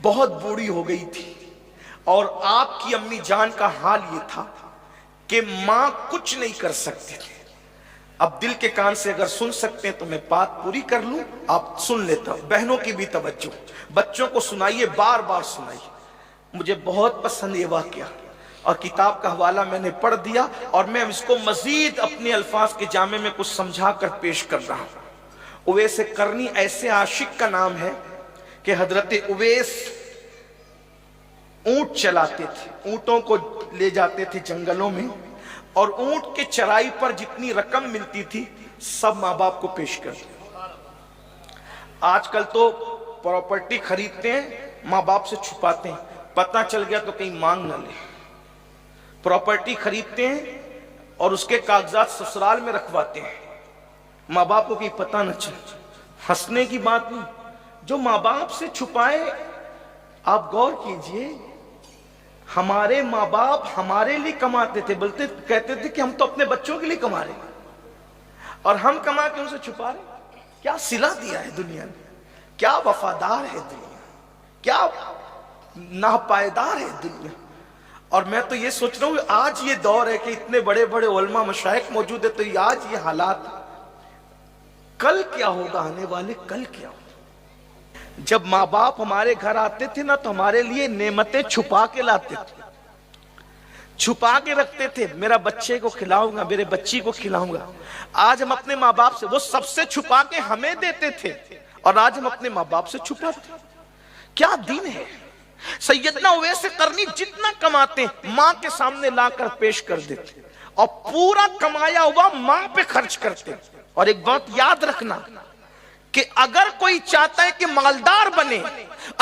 بہت بوڑھی ہو گئی تھی، اور آپ کی امی جان کا حال یہ تھا کہ ماں کچھ نہیں کر سکتی تھی۔ اب دل کے کان سے اگر سن سکتے ہیں تو میں بات پوری کر لوں، آپ سن لیتا ہوں۔ بہنوں کی بھی توجہ، بچوں کو سنائیے، بار بار سنائیے۔ مجھے بہت پسند یہ واقعہ، اور کتاب کا حوالہ میں نے پڑھ دیا، اور میں اس کو مزید اپنے الفاظ کے جامع میں کچھ سمجھا کر پیش کر رہا ہوں۔ اویس قرنی ایسے عاشق کا نام ہے کہ حضرت اویس اونٹ چلاتے تھے، اونٹوں کو لے جاتے تھے جنگلوں میں، اور اونٹ کے چرائی پر جتنی رقم ملتی تھی سب ماں باپ کو پیش کرتے۔ آج کل تو پراپرٹی خریدتے ہیں، ماں باپ سے چھپاتے ہیں، پتہ چل گیا تو کہیں مانگ نہ لے۔ پراپرٹی خریدتے ہیں اور اس کے کاغذات سسرال میں رکھواتے ہیں، ماں باپ کو کہیں پتہ نہ چلے۔ ہنسنے کی بات نہیں، جو ماں باپ سے چھپائے، آپ غور کیجئے، ہمارے ماں باپ ہمارے لیے کماتے تھے، بلکہ کہتے تھے کہ ہم تو اپنے بچوں کے لیے کما رہے ہیں، اور ہم کما کے ان سے چھپا رہے ہیں۔ کیا صلہ دیا ہے دنیا نے، کیا وفادار ہے دنیا، کیا ناپائیدار ہے دنیا۔ اور میں تو یہ سوچ رہا ہوں کہ آج یہ دور ہے کہ اتنے بڑے بڑے علماء مشائخ موجود ہیں، تو آج یہ حالات، کل کیا ہوگا، آنے والے کل کیا ہوگا۔ جب ماں باپ ہمارے گھر آتے تھے نا تو ہمارے لیے نعمتیں چھپا کے لاتے تھے، چھپا کے رکھتے تھے، میرا بچے کو کھلاؤں گا، میرے بچی کو کھلاؤں گا۔ آج ہم اپنے ماں باپ سے، وہ سب سے چھپا کے ہمیں دیتے تھے، اور آج ہم اپنے ماں باپ سے چھپاتے ہیں۔ کیا دین ہے۔ سیدنا اویس قرنی جتنا کماتے ماں کے سامنے لا کر پیش کر دیتے، اور پورا کمایا ہوا ماں پہ خرچ کرتے۔ اور ایک بات یاد رکھنا کہ اگر کوئی چاہتا ہے کہ مالدار بنے،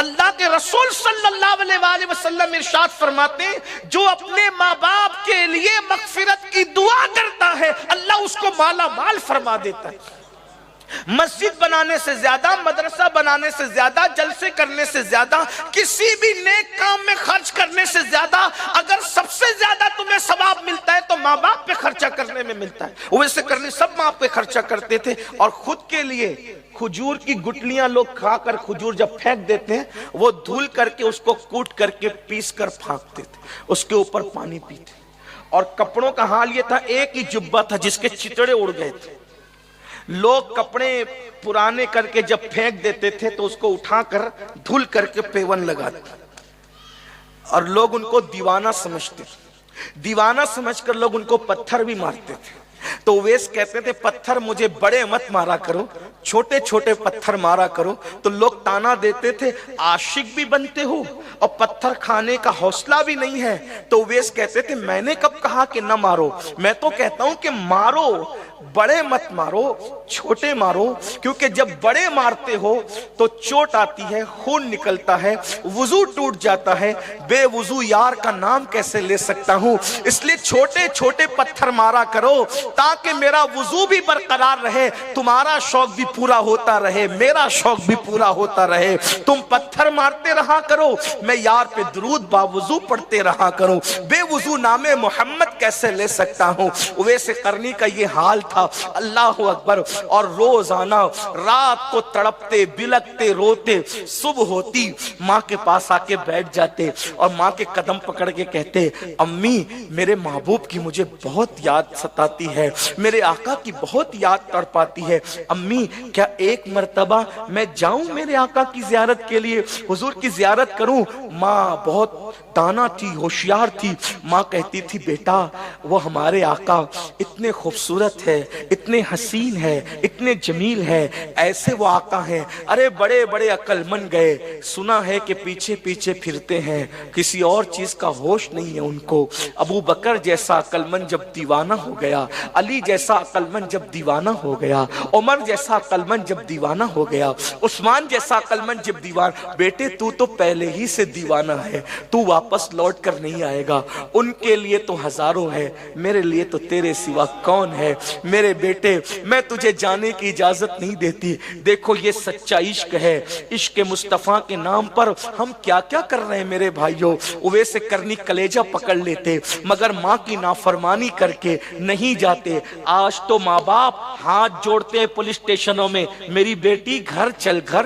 اللہ کے رسول صلی اللہ علیہ وآلہ وسلم ارشاد فرماتے ہیں، جو اپنے ماں باپ کے لیے مغفرت کی دعا کرتا ہے اللہ اس کو مالا مال فرما دیتا ہے۔ مسجد بنانے سے زیادہ، مدرسہ بنانے سے زیادہ، جلسے کرنے سے زیادہ، کسی بھی نیک کام میں خرچ کرنے سے زیادہ، اگر سب سے زیادہ تمہیں ثواب ملتا ہے تو ماں باپ پہ خرچہ کرنے میں ملتا ہے۔ ویسے کرنے سب ماں پہ خرچہ کرتے تھے، اور خود کے لیے کھجور کی گٹلیاں لوگ کھا کر کھجور جب پھینک دیتے ہیں، وہ دھول کر کے اس کو کوٹ کر کے پیس کر پھینکتے تھے، اس کے اوپر پانی پیتے۔ اور کپڑوں کا حال یہ تھا، ایک ہی جبہ تھا جس کے چتڑے اڑ گئے تھے، لوگ کپڑے پرانے کر کے جب پھینک دیتے تھے تو اس کو اٹھا کر دھل کر کے پیون لگاتے، اور لوگ ان کو دیوانہ سمجھتے، دیوانہ سمجھ کر لوگ ان کو پتھر بھی مارتے تھے۔ تو اویس کہتے تھے پتھر مجھے بڑے مت مارا کرو، چھوٹے چھوٹے پتھر مارا کرو۔ تو لوگ تانا دیتے تھے عاشق بھی بنتے ہو اور پتھر کھانے کا حوصلہ بھی نہیں ہے۔ تو اویس کہتے تھے میں نے کب کہا کہ نہ مارو، میں تو کہتا ہوں کہ مارو، بڑے مت مارو، چھوٹے مارو، کیونکہ جب بڑے مارتے ہو تو چوٹ آتی ہے، خون نکلتا ہے، وضو ٹوٹ جاتا ہے، بے وضو یار کا نام کیسے لے سکتا ہوں، اس لیے چھوٹے چھوٹے پتھر مارا کرو تاکہ میرا وضو بھی برقرار رہے، تمہارا شوق بھی پورا ہوتا رہے، میرا شوق بھی پورا ہوتا رہے۔ تم پتھر مارتے رہا کرو، میں یار پہ درود با وضو پڑھتے رہا کروں، بے وضو نام محمد کیسے لے سکتا ہوں۔ اویس قرنی کا یہ حال تھا، اللہ اکبر۔ اور روزانہ رات کو تڑپتے بلکتے روتے، صبح ہوتی ماں کے پاس آ کے بیٹھ جاتے اور ماں کے قدم پکڑ کے کہتے امی میرے محبوب کی مجھے بہت یاد ستاتی ہے، میرے آقا کی بہت یاد تڑپاتی ہے، امی کیا ایک مرتبہ میں جاؤں میرے آقا کی زیارت کے لیے، حضور کی زیارت کروں۔ ماں بہت دانا تھی، ہوشیار تھی، ماں کہتی تھی بیٹا وہ ہمارے آقا اتنے خوبصورت ہے، اتنے حسین ہے، اتنے جمیل ہے، ایسے وہ آقا ہیں، ارے بڑے بڑے عقل مند گئے، سنا ہے کہ پیچھے پیچھے پھرتے ہیں، کسی اور چیز کا ہوش نہیں ہے ان کو۔ ابو بکر جیسا عقل مند جب دیوانہ ہو گیا، علی جیسا عقل مند جب دیوانہ ہو گیا، عمر جیسا عقل مند جب دیوانہ ہو گیا، عثمان جیسا عقل مند جب دیوانہ، بیٹے تو پہلے ہی سے دیوانہ ہے، تو واپس لوٹ کر نہیں آئے گا، ان کے لیے تو ہزاروں ہے، میرے لیے تو تیرے سوا کون ہے۔ میرے بیٹے میں تجھے جانے کی اجازت نہیں دیتی۔ دیکھو یہ سچا عشق ہے، عشق مصطفیٰ کے نام پر ہم کیا کیا کر رہے ہیں میرے بھائیوں۔ اویس کرنی کلیجہ پکڑ لیتے مگر ماں کی نافرمانی کر کے نہیں جاتے۔ آج تو ماں باپ ہاتھ جوڑتے ہیں پولیس اسٹیشنوں میں، میری بیٹی گھر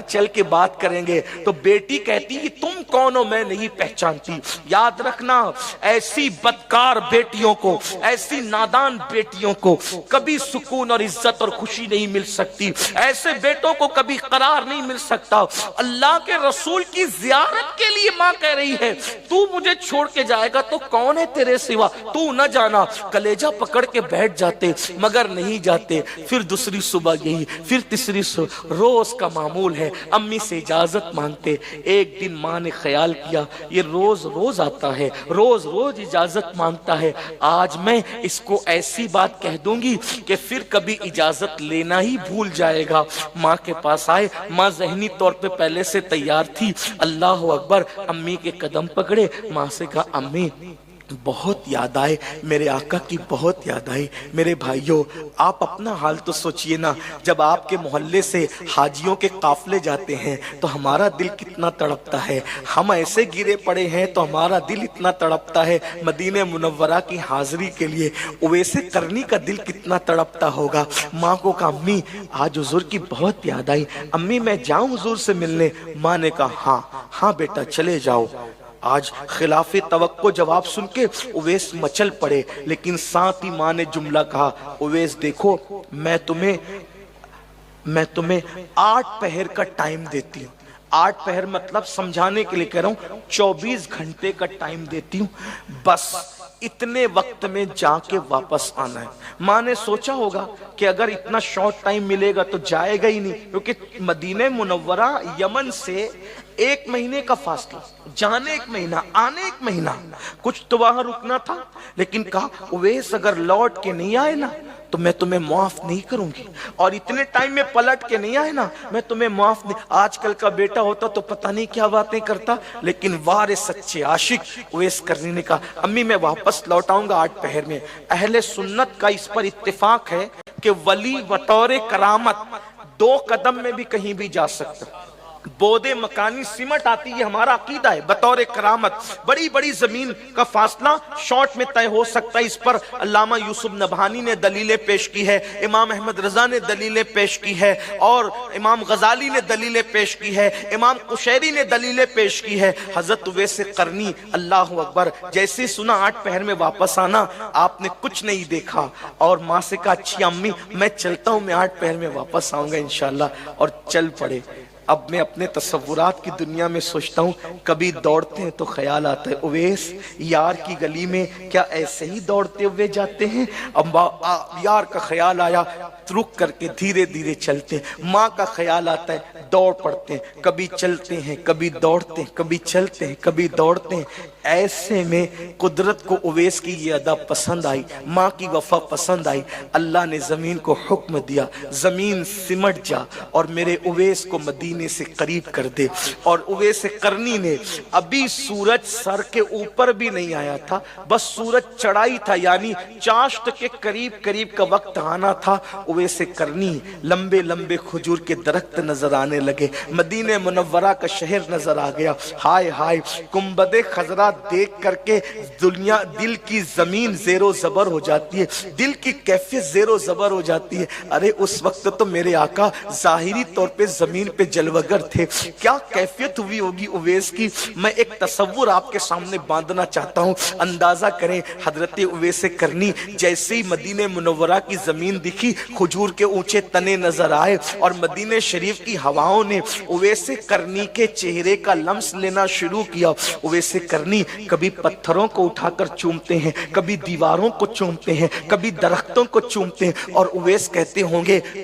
چل کے بات کریں گے، تو بیٹی کہتی ہے تم کون ہو، میں نہیں پہچانتی۔ یاد رکھنا ایسی بدکار بیٹیوں کو، ایسی نادان بیٹیوں کو کبھی سکون اور عزت اور خوشی نہیں مل سکتی، ایسے بیٹوں کو کبھی قرار نہیں مل سکتا۔ اللہ کے رسول کی زیارت کے لیے ماں کہہ رہی ہے تو مجھے چھوڑ کے جائے گا تو کون ہے تیرے سوا، تو نہ جانا۔ کلیجہ پکڑ کے بیٹھ جاتے مگر نہیں جاتے۔ پھر دوسری صبح یہی، پھر تیسری صبح، روز کا معمول ہے، امی سے اجازت مانگتے۔ ایک دن ماں نے خیال کیا یہ روز روز آتا ہے، روز روز اجازت مانگتا ہے، آج میں اس کو ایسی بات کہہ دوں گی کہ پھر کبھی اجازت لینا ہی بھول جائے گا۔ ماں کے پاس آئے، ماں ذہنی طور پہ پہلے سے تیار تھی۔ اللہ اکبر، امی کے قدم پکڑے، ماں سے کہا امی بہت یاد آئے، میرے آقا کی بہت یاد آئی۔ میرے بھائیوں آپ اپنا حال تو سوچئے نا، جب آپ کے محلے سے حاجیوں کے قافلے جاتے ہیں تو ہمارا دل کتنا تڑپتا ہے، ہم ایسے گرے پڑے ہیں تو ہمارا دل اتنا تڑپتا ہے مدینہ منورہ کی حاضری کے لیے۔ اویس کرنی کا دل کتنا تڑپتا ہوگا۔ ماں کو کہا امی آج حضور کی بہت یاد آئی، امی میں جاؤں حضور سے ملنے؟ ماں نے کہا ہاں بیٹا چلے جاؤ۔ آج خلاف توقع جواب سن کے اویس مچل پڑے، لیکن ساتھ ہی ماں نے جملہ کہا اویس دیکھو میں تمہیں 8 پہر کا ٹائم دیتی ہوں۔ 8 پہر مطلب سمجھانے کے لیے کہہ رہا ہوں 24 گھنٹے کا ٹائم دیتی ہوں، بس اتنے وقت میں جا کے واپس آنا ہے۔ ماں نے سوچا ہوگا کہ اگر اتنا شارٹ ٹائم ملے گا تو جائے گا ہی نہیں، کیونکہ مدینہ منورہ یمن سے 1 مہینے کا فاصلہ، جانے 1 مہینہ آنے 1 مہینہ، کچھ تو وہاں رکنا تھا۔ لیکن کہا اویس اگر لوٹ کے نہیں آئے نا تو میں تمہیں معاف نہیں کروں گی، اور اتنے ٹائم میں پلٹ کے نہیں آئے نا میں تمہیں معاف نہیں۔ آج کل کا بیٹا ہوتا تو پتہ نہیں کیا باتیں کرتا، لیکن وارث سچے عاشق اویس کرنی نے کہا امی میں واپس لوٹ آؤں گا 8 پہر میں۔ اہل سنت کا اس پر اتفاق ہے کہ ولی بطور کرامت 2 قدم میں بھی کہیں بھی جا سکتا، بودے مکانی سمٹ آتی ہے، ہمارا عقیدہ ہے بطور کرامت بڑی بڑی زمین کا فاصلہ شارٹ میں طے ہو سکتا ہے۔ اس پر علامہ یوسف نبہانی نے دلیلیں پیش کی ہے، امام احمد رضا نے دلیلیں پیش کی ہے، اور امام غزالی نے دلیلیں پیش کی ہے، امام قشیری نے دلیلیں پیش کی ہے۔ حضرت اویس کرنی اللہ اکبر جیسے سنا 8 پہر میں واپس آنا، آپ نے کچھ نہیں دیکھا اور ماں سے کہا اچھی امی میں چلتا ہوں، میں 8 پہر میں واپس آؤں گا انشاءاللہ، اور چل پڑے۔ اب میں اپنے تصورات کی دنیا میں سوچتا ہوں، کبھی دوڑتے ہیں تو خیال آتا ہے اویس یار کی گلی میں کیا ایسے ہی دوڑتے ہوئے جاتے ہیں؟ اب یار کا خیال آیا رک کر کے دھیرے دھیرے چلتے ہیں، ماں کا خیال آتا ہے دوڑ پڑتے ہیں، کبھی چلتے ہیں کبھی دوڑتے ہیں، کبھی چلتے ہیں کبھی دوڑتے ہیں۔ ایسے میں قدرت کو اویس کی یہ ادا پسند آئی، ماں کی وفا پسند آئی، اللہ نے زمین کو حکم دیا زمین سمٹ جا اور میرے اویس کو مدینے سے قریب کر دے۔ اور اویس کرنی نے ابھی سورج سر کے اوپر بھی نہیں آیا تھا، بس سورج چڑھائی تھا، یعنی چاشت کے قریب کا وقت آنا تھا۔ اویس کرنی لمبے لمبے کھجور کے درخت نظر آنے لگے، مدینہ منورہ کا شہر نظر آ گیا۔ ہائے ہائے گنبد خضرا دیکھ کر کے دل کی زمین زیر و زبر ہو جاتی ہے، دل کی کیفیت زیر و زبر ہو جاتی ہے۔ ارے اس وقت تو میرے آقا ظاہری طور پہ زمین پہ جلوگر تھے، کیا کیفیت ہوئی ہوگی اویس کی؟ میں ایک تصور آپ کے سامنے باندھنا چاہتا ہوں، اندازہ کریں حضرت اویس کرنی جیسے ہی مدینہ منورہ کی زمین دکھی، کھجور کے اونچے تنے نظر آئے اور مدینہ شریف کی ہواؤں نے اویس کرنی کے چہرے کا لمس لینا شروع کیا۔ اویس کرنی کبھی پتھروں کو اٹھا کر چومتے ہیں، کبھی دیواروں کو چومتے ہیں، کبھی درختوں کو چومتے ہیں، اور اویس کہتے ہوں گے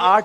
8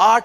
8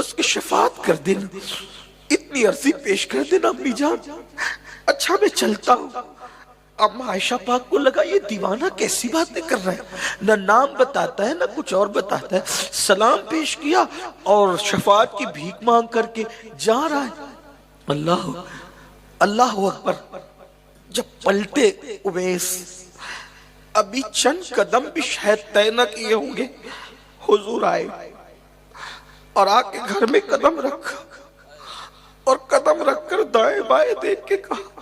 اس کی شفاعت کر دینا، اتنی عرضی پیش کر دینا امی جان، اچھا میں چلتا ہوں۔ اب عائشہ پاک کو لگا یہ دیوانہ کیسی باتیں کر رہا ہے، نہ نام بتاتا ہے نہ کچھ اور بتاتا ہے، سلام پیش کیا اور شفاعت کی بھیک مانگ کر کے جا رہا ہے۔ اللہ اکبر۔ جب پلٹے اویس، ابھی چند قدم بھی شاید طے نہ کیے ہوں گے، حضور آئے اور آ کے گھر میں قدم رکھا، اور قدم رکھ کر دائیں بائیں دیکھ کے کہا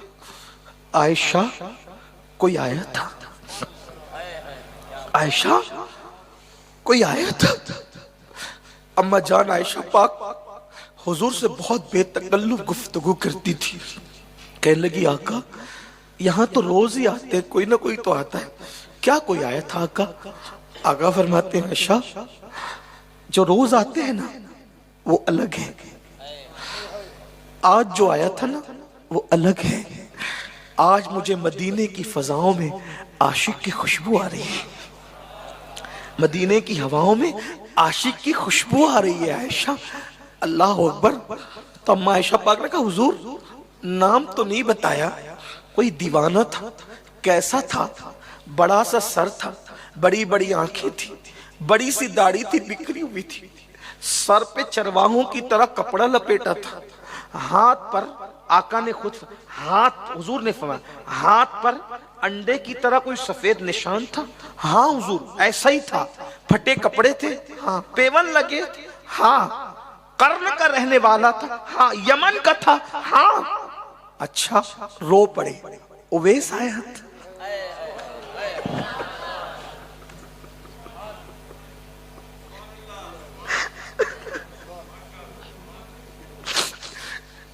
عائشہ کوئی آیا تھا، عائشہ کوئی آیا تھا۔ اما جان عائشہ پاک حضور سے بہت بے تکلف گفتگو کرتی تھی، کہنے لگی آقا یہاں تو روز ہی آتے، کوئی نہ کوئی تو آتا ہے، کیا کوئی آیا تھا آقا؟ آقا فرماتے ہیں عائشہ جو روز آتے ہیں نا وہ الگ ہے، آج جو آیا تھا نا وہ الگ ہے۔ آج مجھے مدینے کی فضاؤں میں عاشق کی خوشبو آ رہی ہے، مدینے کی ہواؤں میں عاشق کی خوشبو آ رہی ہے عائشہ۔ اللہ اکبر۔ تو اما عائشہ پاک نے کہا حضور نام تو نہیں بتایا، کوئی دیوانہ تھا، کیسا تھا؟ بڑا سا سر تھا، بڑی بڑی آنکھیں تھی، بڑی سی داڑھی تھی بکھری ہوئی تھی، سر پہ چرواہوں کی طرح کپڑا لپیٹا تھا، ہاتھ پر آقا نے خود حضور نے فرمایا ہاتھ پر انڈے کی طرح کوئی سفید نشان تھا۔ ہاں حضور ایسا ہی تھا، پھٹے کپڑے تھے، ہاں پیون لگے تھے، ہاں قرن کا رہنے والا تھا، ہاں یمن کا تھا، ہاں۔ اچھا رو پڑے، اویس آیا تھا۔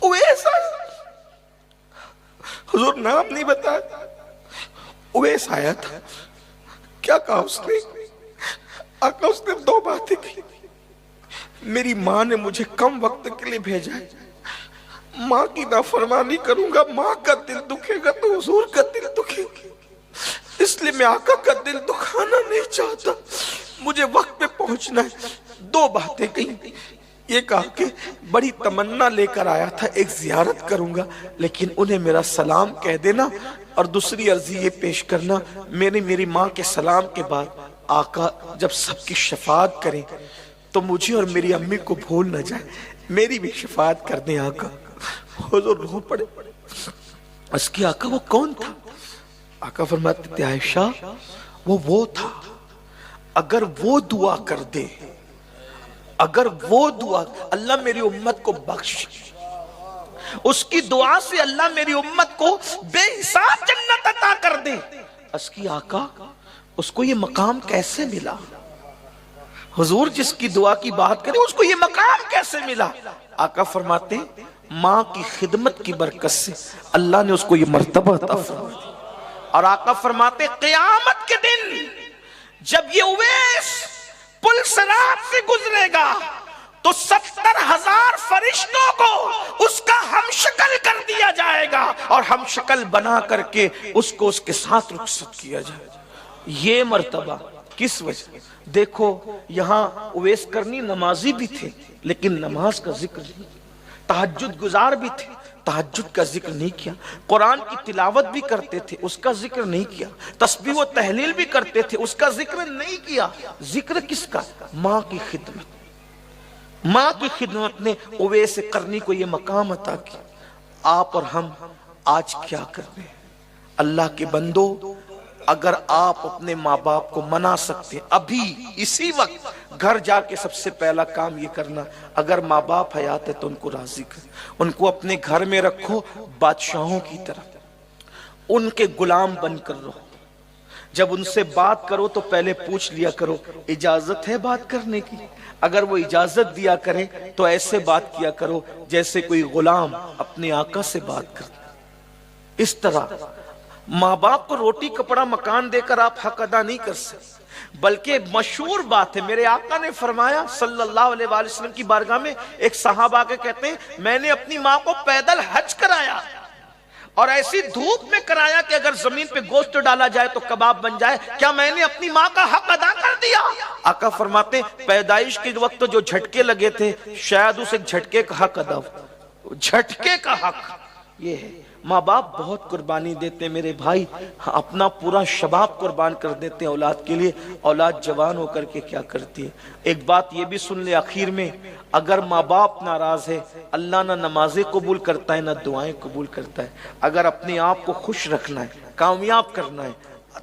اویس آیا، حضور نام نہیں بتایا، اویس آیا تھا۔ کیا کہا اس نے؟ آقا اس نے دو باتیں کی، میری ماں نے مجھے کم وقت کے لیے بھیجا ہے، ماں کی نافرمانی کروں گا ماں کا دل دکھے گا تو حضور کا دل دکھے گا، اس لیے میں آقا کا دل دکھانا نہیں چاہتا، مجھے وقت پہ پہنچنا ہے۔ دو باتیں کہیں، یہ کہا کہ بڑی تمنا لے کر آیا تھا، ایک زیارت کروں گا لیکن انہیں میرا سلام کہہ دینا، اور دوسری عرضی یہ پیش کرنا میری ماں کے سلام کے بعد آقا جب سب کی شفاعت کریں تو مجھے اور میری امی کو بھول نہ جائے، میری بھی شفاعت کر دیں آقا۔ حضور رو پڑے، اس کی آقا وہ کون تھا؟ آقا فرماتے تھے عائشہ وہ تھا، اگر وہ دعا کر دے، اگر وہ دعا اللہ میری امت کو بخش، اس کی دعا سے اللہ میری امت کو بے حساب جنت عطا کر دے، اس کی آقا اس کو یہ مقام کیسے ملا؟ حضور جس کی دعا کی بات کرے اس کو یہ مقام کیسے ملا؟ آقا فرماتے ماں کی خدمت کی برکت سے اللہ نے اس کو یہ مرتبہ عطا فرمایا۔ اور آقا فرماتے قیامت کے دن جب یہ اویس پل صراط سے گزرے گا تو 70,000 فرشتوں کو اس کا ہم شکل کر دیا جائے گا، اور ہم شکل بنا کر کے اس کو اس کے ساتھ رخصت کیا جائے گا۔ یہ مرتبہ کس وجہ؟ دیکھو یہاں اویس کرنی نمازی بھی تھے لیکن نماز کا ذکر نہیں، تہجد گزار بھی تھے تہجد کا ذکر نہیں کیا، قرآن کی تلاوت بھی کرتے تھے اس کا ذکر نہیں کیا، تسبیح و تحلیل بھی کرتے تھے اس کا ذکر نہیں کیا۔ ذکر کس کا؟ ماں کی خدمت۔ ماں کی خدمت نے اویس کرنی کو یہ مقام عطا کیا۔ آپ اور ہم آج کیا کر رہے ہیں؟ اللہ کے بندو، اگر آپ اپنے ماں باپ کو منا سکتے ابھی اسی وقت گھر جا کے سب سے پہلا کام یہ کرنا، اگر ماں باپ حیات ہے تو ان کو راضی کر، ان کو اپنے گھر میں رکھو بادشاہوں کی طرح، ان کے غلام بن کر رہو۔ جب ان سے بات کرو تو پہلے پوچھ لیا کرو اجازت ہے بات کرنے کی، اگر وہ اجازت دیا کریں تو ایسے بات کیا کرو جیسے کوئی غلام اپنے آقا سے بات کرتا۔ اس طرح ماں باپ کو روٹی کپڑا مکان دے کر آپ حق ادا نہیں کر سکتے، بلکہ مشہور بات ہے میرے آقا نے فرمایا صلی اللہ علیہ وآلہ وسلم کی بارگاہ میں، ایک صحابہ کے کہتے ہیں میں نے اپنی ماں کو پیدل حج کرایا، اور ایسی دھوپ میں کرایا کہ اگر زمین پہ گوشت ڈالا جائے تو کباب بن جائے، کیا میں نے اپنی ماں کا حق ادا کر دیا؟ آقا فرماتے پیدائش کے وقت جو جھٹکے لگے تھے شاید اس ایک جھٹکے کا حق ادا ہو، جھٹکے کا حق یہ ہے۔ ماں باپ بہت قربانی دیتے ہیں میرے بھائی، اپنا پورا شباب قربان کر دیتے ہیں اولاد کے لیے، اولاد جوان ہو کر کے کیا کرتی ہے۔ ایک بات یہ بھی سن لے آخر میں، اگر ماں باپ ناراض ہے اللہ نہ نمازیں قبول کرتا ہے نہ دعائیں قبول کرتا ہے۔ اگر اپنے آپ کو خوش رکھنا ہے، کامیاب کرنا ہے،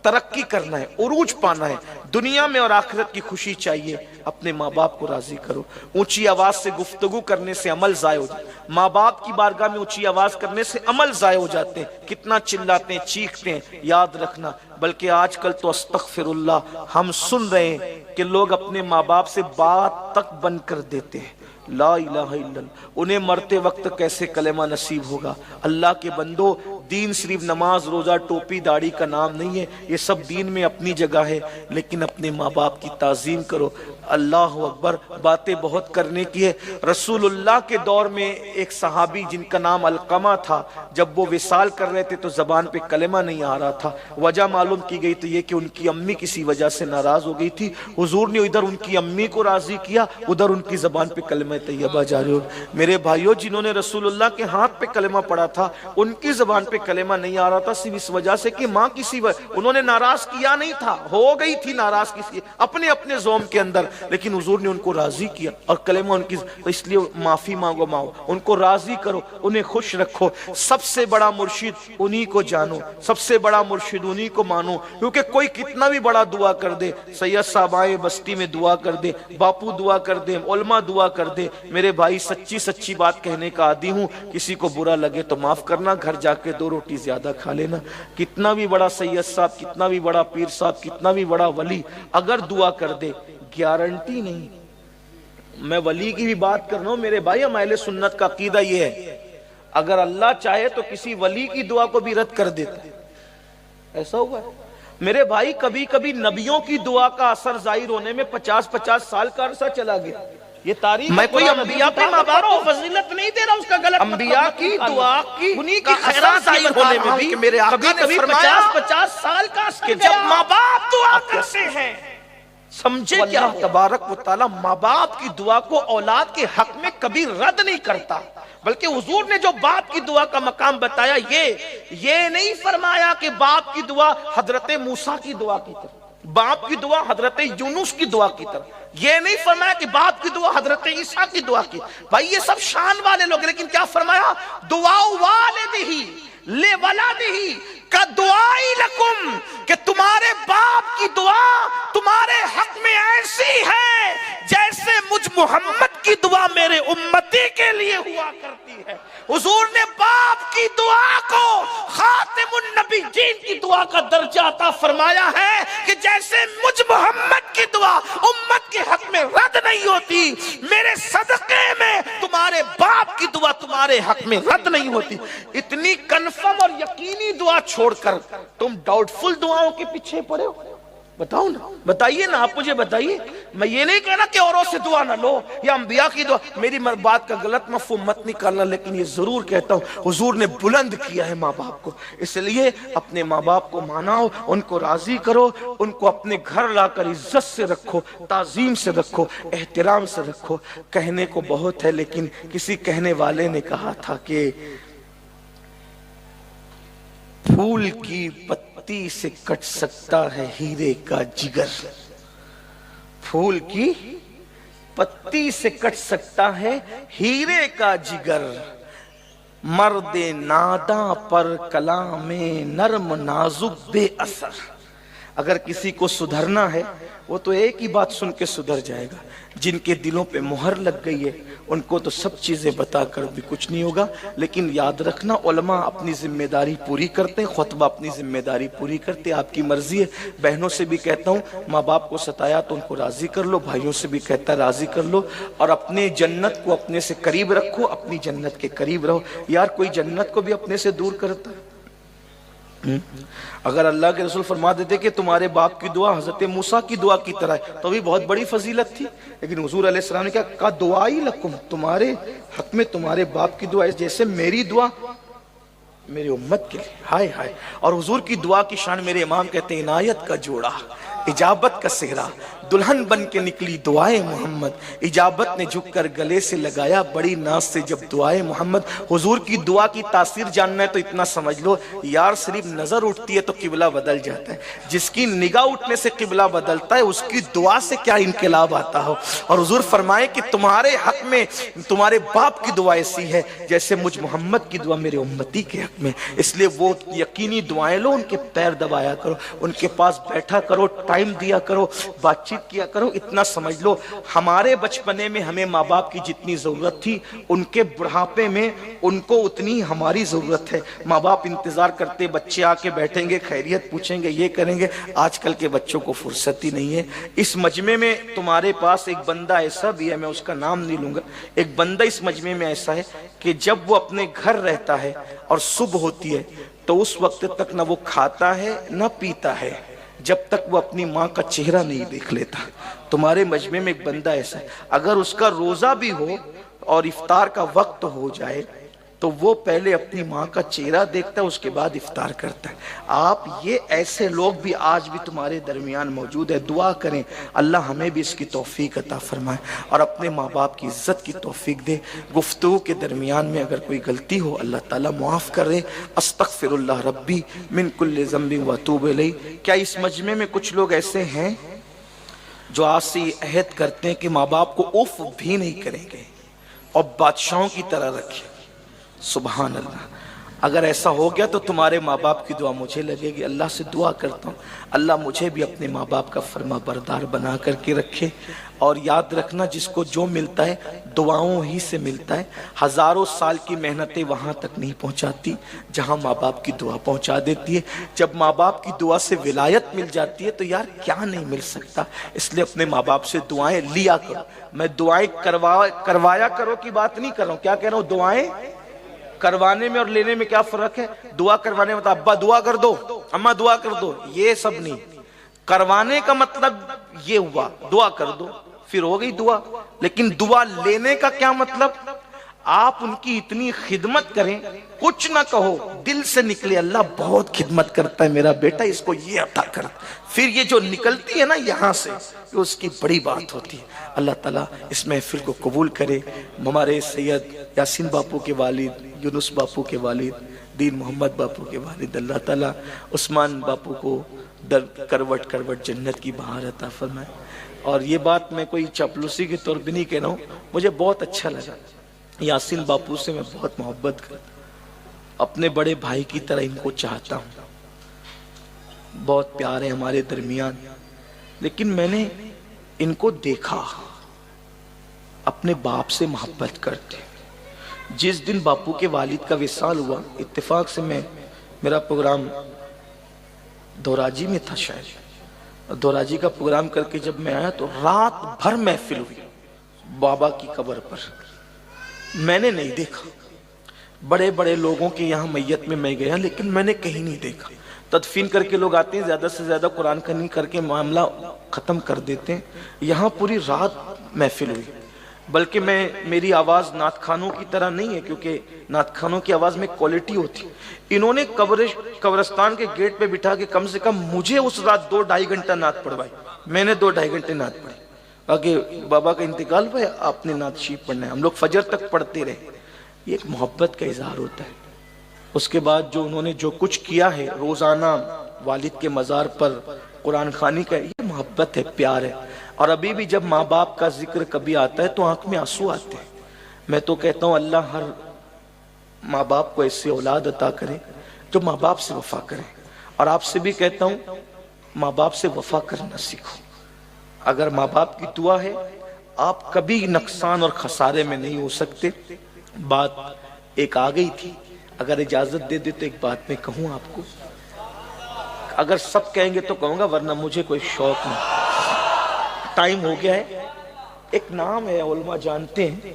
ترقی کرنا ہے، عروج پانا ہے، دنیا میں اور آخرت کی خوشی چاہیے، اپنے ماں باپ کو راضی کرو۔ اونچی آواز سے گفتگو کرنے سے عمل ضائع ہو جاتا ہے، ماں باپ کی بارگاہ میں اونچی آواز کرنے سے عمل ضائع ہو جاتے ہیں، کتنا چلاتے ہیں چیختے ہیں، یاد رکھنا۔ بلکہ آج کل تو استغفر اللہ ہم سن رہے ہیں کہ لوگ اپنے ماں باپ سے بات تک بند کر دیتے ہیں، لا الہ الا اللہ۔ انہیں مرتے وقت کیسے کلمہ نصیب ہوگا؟ اللہ کے بندو، دین صرف نماز روزہ ٹوپی داڑھی کا نام نہیں ہے، یہ سب دین میں اپنی جگہ ہے، لیکن اپنے ماں باپ کی تعظیم کرو۔ اللہ اکبر، باتیں بہت کرنے کی ہے۔ رسول اللہ کے دور میں ایک صحابی جن کا نام علقمہ تھا، جب وہ وصال کر رہے تھے تو زبان پہ کلمہ نہیں آ رہا تھا۔ وجہ معلوم کی گئی تو یہ کہ ان کی امی کسی وجہ سے ناراض ہو گئی تھی، حضور نے ادھر ان کی امی کو راضی کیا، ادھر ان کی زبان پہ کلمہ طیبہ جاری ہو۔ میرے بھائیوں، جنہوں نے رسول اللہ کے ہاتھ پہ کلمہ پڑھا تھا ان کی زبان پہ کلمہ نہیں آ رہا تھا، صرف اس وجہ سے کہ ماں کسی انہوں نے ناراض کیا نہیں تھا، ہو گئی تھی ناراض کسی اپنے اپنے زوم کے اندر، لیکن حضور نے ان کو راضی کیا اور کلمہ ان کی، اس لیے معافی مانگو ماں، ان کو راضی کرو، انہیں خوش رکھو۔ سب سے بڑا مرشد انہی کو جانو، سب سے بڑا مرشد انہی کو مانو، کیونکہ کوئی کتنا بھی بڑا دعا کر دے، سید صاحب آئے بستی میں دعا کر دے، باپو دعا کر دے، علماء دعا کر دے، میرے بھائی سچی بات کہنے کا عادی ہوں، کسی کو برا لگے تو معاف کرنا، گھر جا کے 2 روٹی زیادہ کھا لینا۔ کتنا بھی بڑا سید صاحب، کتنا بھی بڑا پیر صاحب، کتنا بھی بڑا ولی اگر دعا کر دے، گارنٹی نہیں۔ میں ولی کی بھی بات کر رہا ہوں میرے بھائی، ہم اہل سنت کا عقیدہ یہ ہے، اگر اللہ چاہے تو کسی ولی کی دعا کو بھی رد کر دیتا ہے، ایسا ہوا ہے میرے بھائی۔ کبھی کبھی نبیوں کی دعا کا اثر ظاہر ہونے میں 50 سال کا عرصہ چلا گیا، یہ تاریخ۔ میں کوئی انبیاء پہ ماں باپ کو فضیلت نہیں دے رہا، اس کا غلط انبیاء کی دعا کی انہی کی خیرات ظاہر ہونے میں بھی میرے آقا نے فرمایا 50 سال کا کہ جب ماں باپ دعا کرتے ہیں، سمجھے کیا تبارک و تعالی ماں باپ کی دعا کو اولاد کے حق میں کبھی رد نہیں کرتا، بلکہ حضور نے جو باپ کی دعا کا مقام بتایا، یہ نہیں فرمایا کہ باپ کی دعا حضرت موسیٰ کی دعا کی طرح، باپ کی دعا حضرت یونس کی دعا کی طرح، یہ نہیں فرمایا کہ باپ کی دعا حضرت عیسیٰ کی دعا کی۔ بھائی یہ سب شان والے لوگ، لیکن کیا فرمایا؟ دعا والدہ لولدہ کا دعائی لکم، کہ تمہارے باپ کی دعا تمہارے حق میں ایسی ہے جیسے مجھ محمد کی دعا میرے امتی کے لیے ہوا کرتی ہے۔ حضور نے باپ کی دعا کو خاتم النبیین کی دعا کا درجہ عطا فرمایا ہے کہ جیسے مجھ محمد کی دعا امت کے حق میں رد نہیں ہوتی، میرے صدقے میں تمہارے باپ کی دعا تمہارے حق میں رد نہیں ہوتی۔ اتنی کنفرم اور یقینی دعا چھوڑ کر تم ڈاؤٹ فل دعاؤں کے پیچھے پڑے ہو؟ بتاؤ نا، بتائیے نا، آپ مجھے بتائیے۔ میں یہ نہیں کہنا کہ اوروں سے دعا نہ لو یا انبیاء کی دعا، میری بات کا غلط مفہوم مت نکالنا، لیکن یہ ضرور کہتا ہوں حضور نے بلند کیا ہے ماں باپ کو، اس لیے اپنے ماں باپ کو مناؤ، ان کو راضی کرو، ان کو اپنے گھر لا کر عزت سے رکھو، تعظیم سے رکھو، احترام سے رکھو۔ کہنے کو بہت ہے، لیکن کسی کہنے والے نے کہا تھا کہ پھول کی پتی سے کٹ سکتا ہے ہیرے کا جگر، پھول کی پتی سے کٹ سکتا ہے ہیرے کا جگر، مرد ناداں پر کلام نرم نازک بے اثر۔ اگر کسی کو سدھرنا ہے وہ تو ایک ہی بات سن کے سدھر جائے گا، جن کے دلوں پہ مہر لگ گئی ہے ان کو تو سب چیزیں بتا کر بھی کچھ نہیں ہوگا۔ لیکن یاد رکھنا، علماء اپنی ذمہ داری پوری کرتے ہیں، خطبہ اپنی ذمہ داری پوری کرتے ہیں، آپ کی مرضی ہے۔ بہنوں سے بھی کہتا ہوں ماں باپ کو ستایا تو ان کو راضی کر لو، بھائیوں سے بھی کہتا راضی کر لو، اور اپنے جنت کو اپنے سے قریب رکھو، اپنی جنت کے قریب رہو۔ یار کوئی جنت کو بھی اپنے سے دور کرتا ہے؟ اگر اللہ کے رسول فرما دیتے کہ تمہارے باپ کی دعا حضرت موسیٰ کی دعا کی طرح ہے تو بھی بہت بڑی فضیلت تھی، لیکن حضور علیہ السلام نے کہا دعائی لکم، تمہارے حق میں تمہارے باپ کی دعا ہے جیسے میری دعا میری امت کے لیے، ہائے ہائے۔ اور حضور کی دعا کی شان میرے امام کہتے ہیں عنایت کا جوڑا، اجابت کا سہرا، دلہن بن کے نکلی دعائے محمد، اجابت نے جھک کر گلے سے لگایا بڑی ناز سے جب دعائے محمد۔ حضور کی دعا کی تاثیر جاننا ہے تو اتنا سمجھ لو یار، صرف نظر اٹھتی ہے تو قبلہ بدل جاتا ہے، جس کی نگاہ اٹھنے سے قبلہ بدلتا ہے اس کی دعا سے کیا انقلاب آتا ہو۔ اور حضور فرمائے کہ تمہارے حق میں تمہارے باپ کی دعا ایسی ہے جیسے مجھ محمد کی دعا میرے امتی کے حق میں، اس لیے وہ یقینی دعائیں لو، ان کے پیر دبایا کرو، ان کے پاس بیٹھا کرو، ٹائم دیا کرو، بات چیت کیا کرو۔ اتنا سمجھ لو ہمارے بچپنے میں ہمیں ماں باپ کی جتنی ضرورت تھی ان کے بڑھاپے میں ان کو اتنی ہماری ضرورت ہے۔ ماں باپ انتظار کرتے بچے آ کے بیٹھیں گے، خیریت پوچھیں گے، یہ کریں گے۔ آج کل کے بچوں کو فرصت ہی نہیں ہے۔ اس مجمع میں تمہارے پاس ایک بندہ ایسا بھی ہے، میں اس کا نام نہیں لوں گا، ایک بندہ اس مجمع میں ایسا ہے کہ جب وہ اپنے گھر رہتا ہے اور صبح ہوتی ہے تو اس وقت تک نہ وہ کھاتا ہے نہ پیتا ہے جب تک وہ اپنی ماں کا چہرہ نہیں دیکھ لیتا۔ تمہارے مجمع میں ایک بندہ ایسا ہے، اگر اس کا روزہ بھی ہو اور افطار کا وقت ہو جائے تو وہ پہلے اپنی ماں کا چہرہ دیکھتا ہے، اس کے بعد افطار کرتا ہے۔ آپ یہ ایسے لوگ بھی آج بھی تمہارے درمیان موجود ہے، دعا کریں اللہ ہمیں بھی اس کی توفیق عطا فرمائے اور اپنے ماں باپ کی عزت کی توفیق دے۔ گفتگو کے درمیان میں اگر کوئی غلطی ہو اللہ تعالیٰ معاف کرے۔ استغفر اللہ ربی من کل ذنب واتوب الیہ۔ کیا اس مجمع میں کچھ لوگ ایسے ہیں جو آج سے یہ عہد کرتے ہیں کہ ماں باپ کو اف بھی نہیں کریں گے اور بادشاہوں کی طرح رکھیں؟ سبحان اللہ۔ اگر ایسا ہو گیا تو تمہارے ماں باپ کی دعا مجھے لگے گی۔ اللہ سے دعا کرتا ہوں اللہ مجھے بھی اپنے ماں باپ کا فرما بردار بنا کر کے رکھے۔ اور یاد رکھنا جس کو جو ملتا ہے دعاؤں ہی سے ملتا ہے، ہزاروں سال کی محنتیں وہاں تک نہیں پہنچاتی جہاں ماں باپ کی دعا پہنچا دیتی ہے۔ جب ماں باپ کی دعا سے ولایت مل جاتی ہے تو یار کیا نہیں مل سکتا۔ اس لیے اپنے ماں باپ سے دعائیں لیا کرو۔ میں دعائیں کروایا کرو کی بات نہیں کر رہا ہوں، کیا کہہ رہا ہوں، دعائیں کروانے میں اور لینے میں کیا فرق ہے؟ دعا کروانے میں ابا دعا کر دو، اماں دعا کر دو، یہ سب نہیں۔ کروانے کا مطلب یہ ہوا دعا کر دو پھر ہو گئی دعا، لیکن دعا لینے کا کیا مطلب؟ آپ ان کی اتنی خدمت کریں، کچھ نہ کہو، دل سے نکلے اللہ بہت خدمت کرتا ہے میرا بیٹا، اس کو یہ عطا کر، پھر یہ جو نکلتی ہے نا یہاں سے اس کی بڑی بات ہوتی ہے۔ اللہ تعالیٰ اس محفل کو قبول کرے۔ ہمارے سید یاسین باپو کے والد، یونس باپو کے والد، دین محمد باپو کے والد، اللہ تعالیٰ عثمان باپو کو در کروٹ کروٹ جنت کی بہار عطا فرمائے۔ اور یہ بات میں کوئی چاپلوسی کے طور پہ نہیں کہہ رہا ہوں، مجھے بہت اچھا لگا۔ یاسین باپو سے میں بہت محبت کرتا ہوں، اپنے بڑے بھائی کی طرح ان کو چاہتا ہوں، بہت پیار ہے ہمارے درمیان۔ لیکن میں نے ان کو دیکھا اپنے باپ سے محبت کرتے۔ جس دن باپو کے والد کا وصال ہوا، اتفاق سے میرا پروگرام دوراجی میں تھا شاید، دوراجی کا پروگرام کر کے جب میں آیا تو رات بھر محفل ہوئی بابا کی قبر پر۔ میں نے نہیں دیکھا، بڑے بڑے لوگوں کے یہاں میت میں میں گیا لیکن میں نے کہیں نہیں دیکھا۔ تدفین کر کے لوگ آتے ہیں، زیادہ سے زیادہ قرآن خوانی کر کے معاملہ ختم کر دیتے ہیں، یہاں پوری رات محفل ہوئی۔ بلکہ میری آواز نعت خانوں کی طرح نہیں ہے، کیونکہ نعت خانوں کی آواز میں کوالٹی ہوتی۔ انہوں نے قبرستان کے گیٹ پہ بٹھا کے کم سے کم مجھے اس رات 2-2.5 گھنٹہ نعت پڑھوائی، میں نے 2-2.5 گھنٹے نعت پڑھی۔ آگے بابا کا انتقال ہوا، آپ نے نعت شریف پڑھنا ہے، ہم لوگ فجر تک پڑھتے رہے۔ یہ ایک محبت کا اظہار ہوتا ہے۔ اس کے بعد جو انہوں نے جو کچھ کیا ہے روزانہ والد کے مزار پر قرآن خوانی کا، یہ محبت ہے، پیار ہے۔ اور ابھی بھی جب ماں باپ کا ذکر کبھی آتا ہے تو آنکھ میں آنسو آتے ہیں۔ میں تو کہتا ہوں اللہ ہر ماں باپ کو ایسی اولاد عطا کرے جو ماں باپ سے وفا کرے، اور آپ سے بھی کہتا ہوں ماں باپ سے وفا کرنا سیکھو۔ اگر ماں باپ کی دعا ہے آپ کبھی نقصان اور خسارے میں نہیں ہو سکتے۔ بات ایک آ گئی تھی، اگر اجازت دے دے تو ایک بات میں کہوں آپ کو، اگر سب کہیں گے تو کہوں گا ورنہ مجھے کوئی شوق نہیں۔ ٹائم ہو گیا ہے۔ ایک نام ہے علماء جانتے ہیں،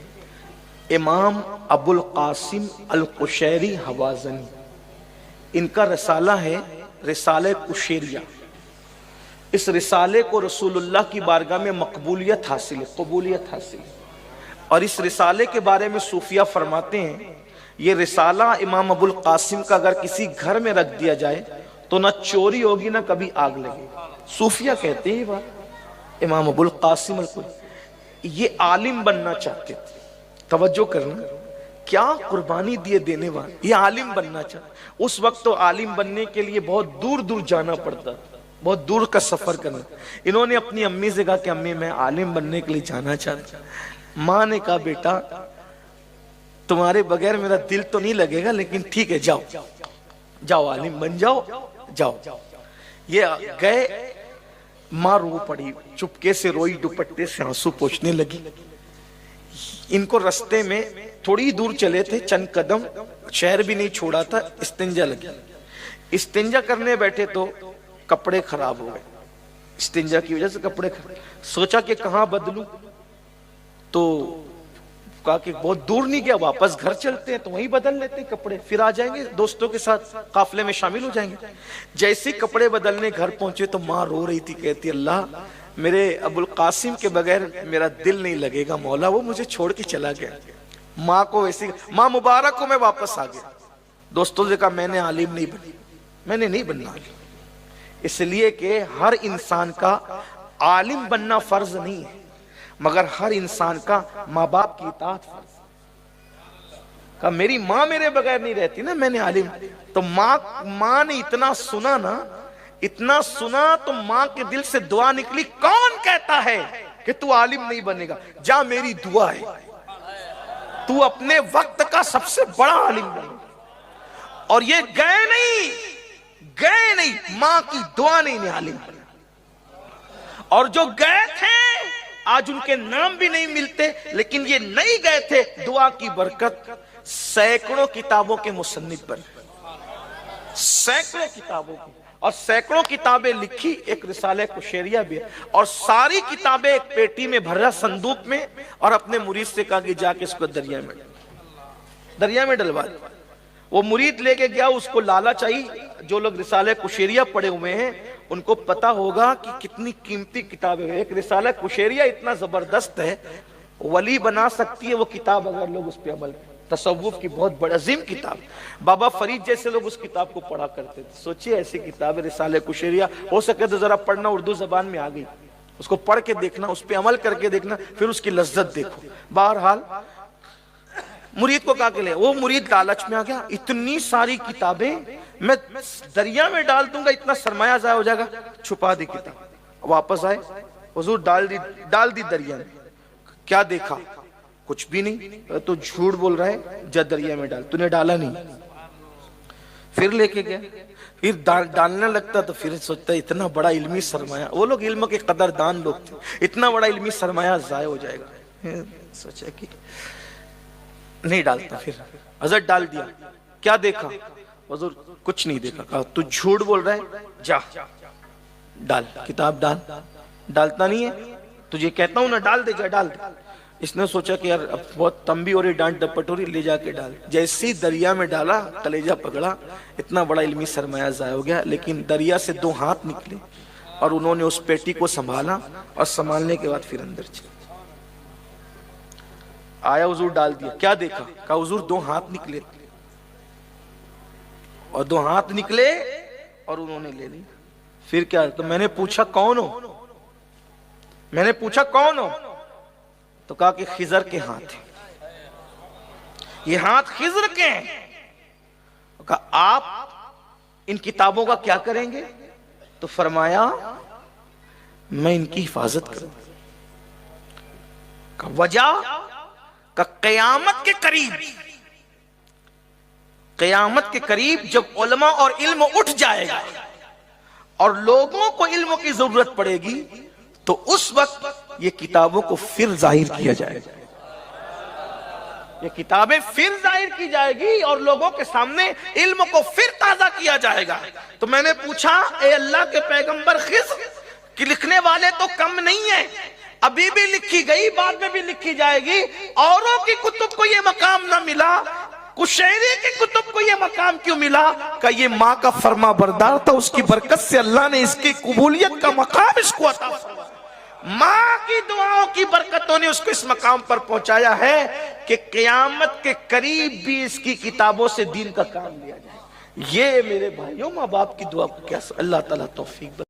امام ابو القاسم القشیری حوازنی، ان کا رسالہ ہے رسالہ قشیریہ۔ اس رسالے کو رسول اللہ کی بارگاہ میں مقبولیت حاصل ہے، قبولیت حاصل ہے۔ اور اس رسالے کے بارے میں صوفیہ فرماتے ہیں یہ رسالہ امام ابو القاسم کا اگر کسی گھر میں رکھ دیا جائے تو نہ چوری ہوگی نہ کبھی آگ لگے. صوفیہ کہتے ہیں یہ بات. امام ابو القاسم یہ عالم بننا چاہتے تھے. توجہ کرنا, کیا قربانی دیے دینے والے. یہ عالم بننا چاہتے. اس وقت تو عالم بننے کے لیے بہت دور دور جانا پڑتا, بہت دور کا سفر کرنا. انہوں نے اپنی امی سے کہا کہ امی میں عالم بننے کے لیے جانا چاہتا. ماں نے کہا بیٹا تمہارے بغیر میرا دل تو نہیں لگے گا, لیکن ٹھیک ہے جاؤ جاؤ عالم بن جاؤ جاؤ. یہ گئے, ماں رو پڑی, چپکے سے روئی, دوپٹے سے آنسو پوچھنے لگی. ان کو رستے میں تھوڑی دور چلے تھے, چند قدم, شہر بھی نہیں چھوڑا تھا, استنجا لگی. استنجا کرنے بیٹھے تو کپڑے خراب ہو گئے. استنجا کی وجہ سے کپڑے خراب. سوچا کہ کہاں بدلوں, تو کہا کہ بہت دور نہیں گیا, واپس گھر چلتے ہیں تو وہیں بدل لیتے ہیں کپڑے, پھر آ جائیں گے دوستوں کے ساتھ قافلے میں شامل ہو جائیں گے. جیسے کپڑے بدلنے گھر پہنچے تو ماں رو رہی تھی, کہتی اللہ میرے ابو القاسم کے بغیر میرا دل نہیں لگے گا مولا, وہ مجھے چھوڑ کے چلا گیا. ماں کو ویسی, ماں مبارک کو میں واپس آ گیا. دوستوں سے کہا میں نے عالم نہیں بنی, میں نے نہیں بننا عالم, اس لیے کہ ہر انسان کا عالم بننا فرض نہیں ہے, مگر ہر انسان کا ماں باپ کی اطاعت فرض. کہا میری ماں میرے بغیر نہیں رہتی نا, میں نے عالم. تو ماں نے اتنا سنا نا, اتنا سنا تو ماں کے دل سے دعا نکلی, کون کہتا ہے کہ تو عالم نہیں بنے گا, جا میری دعا ہے تو اپنے وقت کا سب سے بڑا عالم بنے. اور یہ گئے نہیں, ماں کی دعا نے انہیں عالم بنا. اور جو گئے تھے آج ان کے نام بھی نہیں ملتے, لیکن یہ نہیں گئے تھے, دعا کی برکت سینکڑوں کتابوں کے مصنف بنے, سینکڑوں کتابوں کی, اور سینکڑوں کتابیں لکھی. ایک رسالہ قشیریہ بھی ہے, اور ساری کتابیں ایک پیٹی میں بھرا, صندوق میں, اور اپنے مرید سے کہا کہ جا کے اس کو دریا میں ڈلوا دے. وہ مرید لے کے گیا, اس کو لالچ آئی. جو لوگ رسالہ قشیریہ پڑھے ہوئے ہیں ان کو پتا ہوگا کہ کتنی قیمتی کتابیں ہیں. ایک رسالہ قشیریہ اتنا زبردست ہے, ولی بنا سکتی ہے وہ کتاب اگر لوگ اس پہ عمل کریں. تصوف کی بہت بڑی عظیم کتاب. بابا فرید جیسے لوگ اس کتاب کو پڑھا کرتے تھے. سوچئے ایسی کتاب ہے رسالہ قشیریہ, ہو سکے تو ذرا پڑھنا, اردو زبان میں آ گئی, اس کو پڑھ کے دیکھنا, اس پہ عمل کر کے دیکھنا, پھر اس کی لذت دیکھو. بہرحال مرید کو کہا کہ لے, وہ مرید لالچ میں آ گیا, اتنی ساری کتابیں میں دریا میں ڈال دوں گا, اتنا سرمایہ ضائع ہو جائے گا, چھپا دی کتاب. واپس آئے, حضور ڈال دی دریا میں. کیا دیکھا؟ کچھ بھی نہیں. تو جھوٹ بول رہا ہے, جا دریا میں ڈال, تو نے ڈالا نہیں. پھر لے کے گیا, پھر ڈالنے لگتا تو پھر سوچتا اتنا بڑا علمی سرمایہ, وہ لوگ علم کے قدردان لوگ تھے, اتنا بڑا علمی سرمایہ ضائع ہو جائے گا. سوچا کہ نہیں ڈالتا. پھر حضرت ڈال دیا. کیا دیکھا؟ حضور کچھ نہیں دیکھا. کہا تو جھوٹ بول رہا ہے, جا ڈال کتاب ڈال. ڈالتا نہیں ہے, تجھے کہتا ہوں نا ڈال دے, جا ڈال دے. اس نے سوچا کہ یار اب بہت تنبیہ ہو رہی, ڈانٹ ڈپٹ ہو رہی, لے جا کے ڈال. جیسے ہی دریا میں ڈالا, کلیجہ پکڑا, اتنا بڑا علمی سرمایہ ضائع ہو گیا. لیکن دریا سے 2 ہاتھ نکلے اور انہوں نے اس پیٹی کو سنبھالا, اور سنبھالنے کے بعد پھر اندر چلے. آیا حضور ڈال دیا. کیا دیکھا؟ کہا حضور 2 ہاتھ نکلے, اور 2 ہاتھ نکلے اور انہوں نے لے لی. پھر کیا؟ تو میں نے پوچھا کون ہو, میں نے پوچھا کون ہو, تو کہا کہ خضر کے ہاتھ ہیں, یہ ہاتھ خضر کے ہیں. کہا آپ ان کتابوں کا کیا کریں گے؟ تو فرمایا میں ان کی حفاظت کروں. کہا وجہ؟ کہ قیامت کے قریب جب علماء اور علم اٹھ جائے گا اور لوگوں کو علم کی ضرورت پڑے گی, تو اس وقت یہ کتابوں کو پھر ظاہر کیا جائے گا. یہ کتابیں پھر ظاہر کی جائے گی اور لوگوں کے سامنے علم کو پھر تازہ کیا جائے گا. تو میں نے پوچھا اے اللہ کے پیغمبر, خضر کہ لکھنے والے تو کم نہیں ہیں, ابھی بھی لکھی گئی, بعد میں بھی لکھی جائے گی. اوروں کی کتب کو یہ مقام نہ ملا, قشیری کی کتب کو یہ مقام کیوں ملا؟ کہ یہ ماں کا فرما بردار تھا, اس کی برکت سے اللہ نے اس کی قبولیت کا مقام اس کو عطا فرمایا. ماں کی دعاؤں کی برکتوں نے اس کو اس مقام پر پہنچایا ہے کہ قیامت کے قریب بھی اس کی کتابوں سے دین کا کام لیا جائے. یہ میرے بھائیوں ماں باپ کی دعا کو کیا اللہ تعالیٰ توفیق